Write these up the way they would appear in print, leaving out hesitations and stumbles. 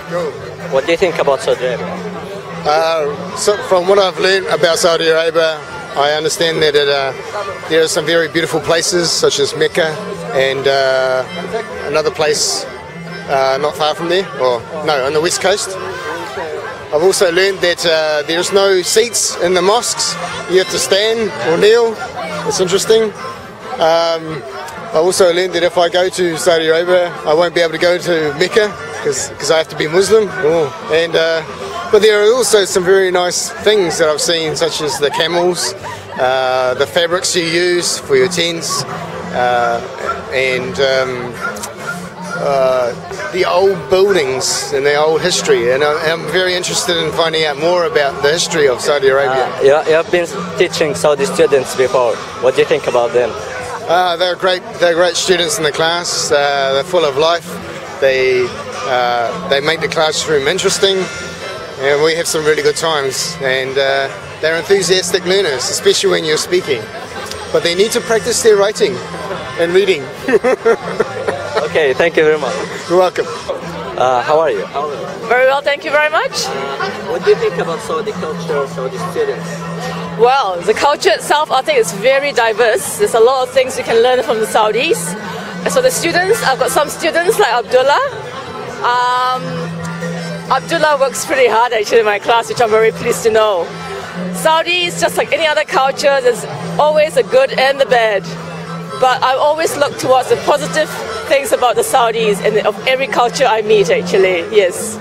Cool. What do you think about Saudi Arabia? So from what I've learned about Saudi Arabia, I understand that there are some very beautiful places such as Mecca and another place not far from there, or no, on the west coast. I've also learned that there's no seats in the mosques. You have to stand or kneel. It's interesting. I also learned that if I go to Saudi Arabia, I won't be able to go to Mecca because I have to be Muslim. And but there are also some very nice things that I've seen, such as the camels, the fabrics you use for your tents, and the old buildings and the old history. And I'm very interested in finding out more about the history of Saudi Arabia. You have been teaching Saudi students before. What do you think about them? They're great. They're great students in the class. They're full of life. They make the classroom interesting, and we have some really good times. And they're enthusiastic learners, especially when you're speaking. But they need to practice their writing and reading. Okay, thank you very much. You're welcome. How are you? Very well, thank you very much. What do you think about Saudi culture, Saudi students? Well, the culture itself, I think it's very diverse. There's a lot of things you can learn from the Saudis. So the students, I've got some students like Abdullah. Abdullah works pretty hard actually in my class, which I'm very pleased to know. Saudis, just like any other culture, there's always a good and the bad. But I always look towards the positive things about the Saudis and of every culture I meet actually, yes.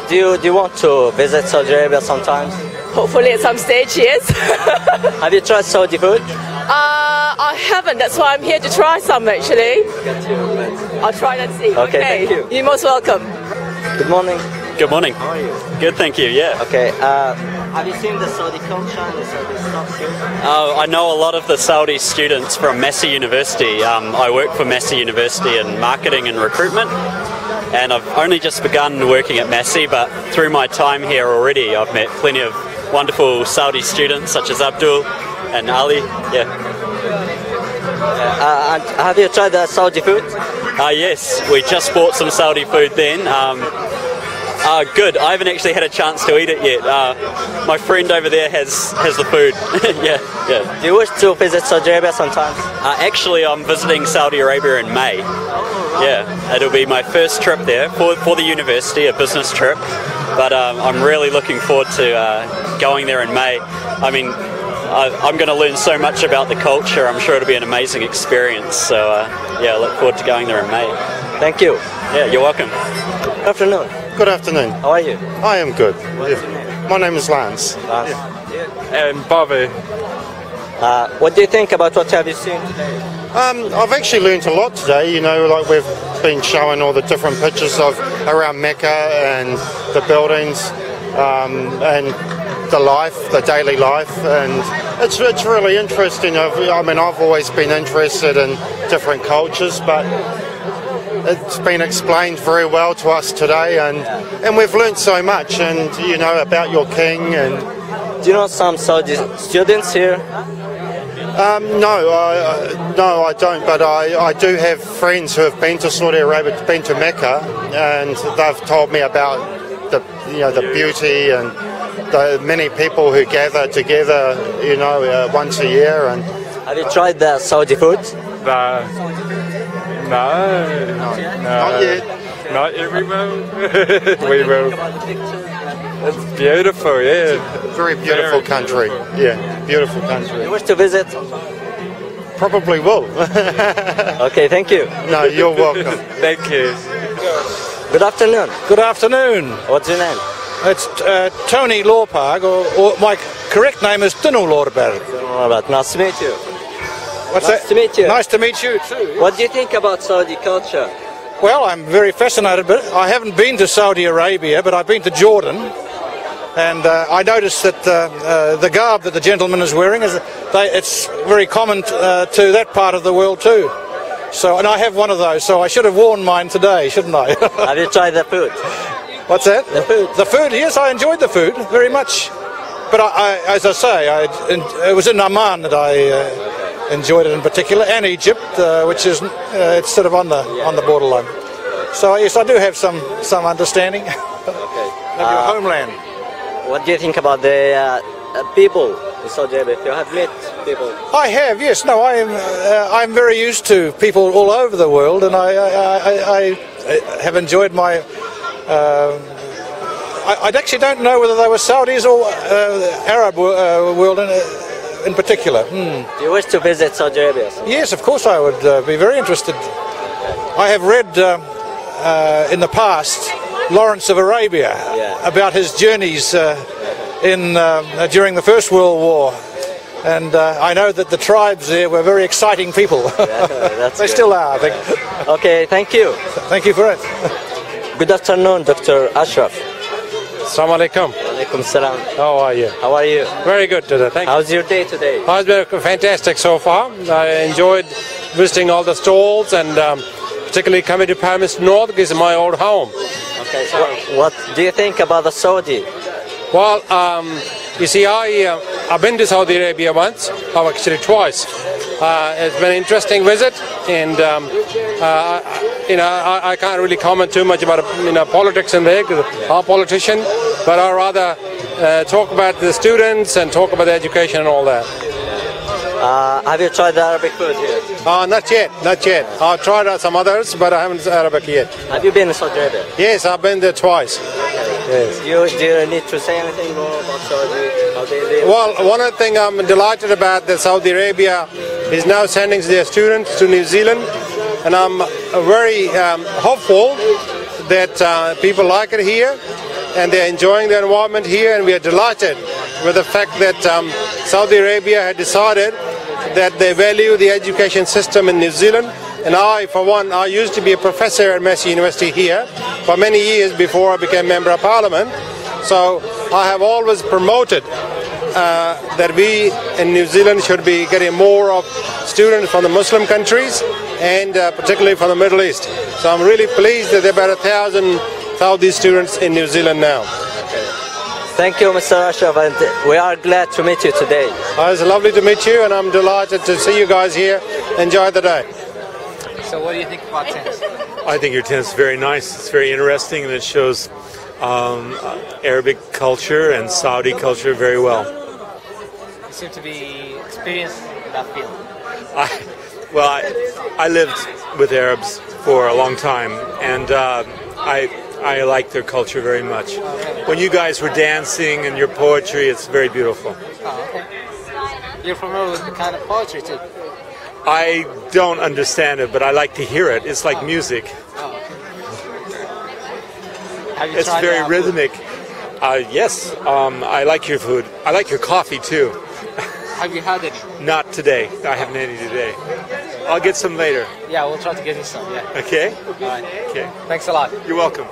Do you want to visit Saudi Arabia sometimes? Hopefully at some stage, yes. Have you tried Saudi food? I haven't, that's why I'm here to try some actually. I'll try and see. Okay, thank you. You're most welcome. Good morning. Good morning. How are you? Good, thank you, yeah. Okay, have you seen the Saudi culture and the Saudi stuff here? I know a lot of the Saudi students from Massey University. I work for Massey University in marketing and recruitment, and I've only just begun working at Massey, but through my time here already I've met plenty of wonderful Saudi students such as Abdul and Ali. Yeah. And have you tried the Saudi food? Yes, we just bought some Saudi food then. Good. I haven't actually had a chance to eat it yet. My friend over there has the food. yeah. Do you wish to visit Saudi Arabia sometimes? Actually, I'm visiting Saudi Arabia in May. Yeah, it'll be my first trip there for the university, a business trip. But I'm really looking forward to going there in May. I mean, I'm going to learn so much about the culture. I'm sure it'll be an amazing experience. So yeah, I look forward to going there in May. Thank you. Yeah, you're welcome. Good afternoon. Good afternoon. How are you? I am good. What's your name? My name is Lance. Lance. Bobby. What do you think about what have you seen today? I've actually learned a lot today. You know, like we've been showing all the different pictures of around Mecca and the buildings and the life, the daily life, and it's really interesting. I've always been interested in different cultures, but it's been explained very well to us today, and we've learned so much, and you know, about your king. And do you know some Saudi students here? No, I don't. But I do have friends who have been to Saudi Arabia, been to Mecca, and they've told me about the beauty and the many people who gather together, once a year. And have you tried the Saudi food? No, not yet. Not yet. We will. We will. It's beautiful, yeah. Very beautiful country. Yeah, beautiful country. You wish to visit? Probably will. Okay, thank you. No, you're welcome. Thank you. Good afternoon. Good afternoon. What's your name? It's Tony Lawpark, or my correct name is Tino Lawberg. Nice to meet you. What's nice that? to meet you. Nice to meet you too. What do you think about Saudi culture? Well, I'm very fascinated, but I haven't been to Saudi Arabia, but I've been to Jordan, and I noticed that the garb that the gentleman is wearing it's very common to that part of the world too. So, and I have one of those, so I should have worn mine today, shouldn't I? Have you tried the food? What's that? The food. The food, yes, I enjoyed the food very much. But as I say, it was in Amman that I enjoyed it in particular, and Egypt, which is it's sort of on the borderline. So yes, I do have some understanding of your homeland. What do you think about the people in Saudi Arabia? If you have met people. I have, yes. No, I'm very used to people all over the world, and I have enjoyed my. I actually don't know whether they were Saudis or Arab world in particular. Do you wish to visit Saudi Arabia? Yes, of course I would be very interested. I have read in the past Lawrence of Arabia about his journeys during the First World War. And I know that the tribes there were very exciting people. They still are, I think. Okay, thank you. Thank you for it. Good afternoon, Dr. Ashraf. Assalamu alaikum. Walaikum salam. How are you? How are you? Very good today, thank you. How's your day today? It's been fantastic so far. I enjoyed visiting all the stalls and particularly coming to Palmerston North, because it's my old home. Okay, so what do you think about the Saudi? Well, you see, I've been to Saudi Arabia once, actually twice. It's been an interesting visit, and I can't really comment too much about politics in there, because I'm a politician, but I'd rather talk about the students and talk about the education and all that. Have you tried the Arabic food here? Not yet. I've tried some others, but I haven't Arabic yet. Have you been in Saudi Arabia? Yes, I've been there twice. Yes. Do you need to say anything more about Saudi? How they live? Well, one of the things I'm delighted about that Saudi Arabia is now sending their students to New Zealand, and I'm very hopeful that people like it here and they're enjoying the environment here, and we are delighted with the fact that Saudi Arabia had decided that they value the education system in New Zealand. And I, for one, I used to be a professor at Massey University here for many years before I became Member of Parliament. So I have always promoted that we in New Zealand should be getting more of students from the Muslim countries, and particularly from the Middle East. So I'm really pleased that there are about 1,000 Saudi students in New Zealand now. Thank you, Mr. Ashraf, and we are glad to meet you today. It's lovely to meet you, and I'm delighted to see you guys here. Enjoy the day. So what do you think about tennis? I think your tennis is very nice. It's very interesting, and it shows Arabic culture and Saudi culture very well. You seem to be experienced in that field. I lived with Arabs for a long time, and I like their culture very much. When you guys were dancing and your poetry, it's very beautiful. Oh, okay. You're familiar with the kind of poetry too? I don't understand it, but I like to hear it. It's like music. Oh, okay. It's very rhythmic. Yes, I like your food. I like your coffee too. Have you had any? Not today. I haven't any today. I'll get some later. Yeah, we'll try to get you some. Yeah. Okay. All right. Okay. Thanks a lot. You're welcome.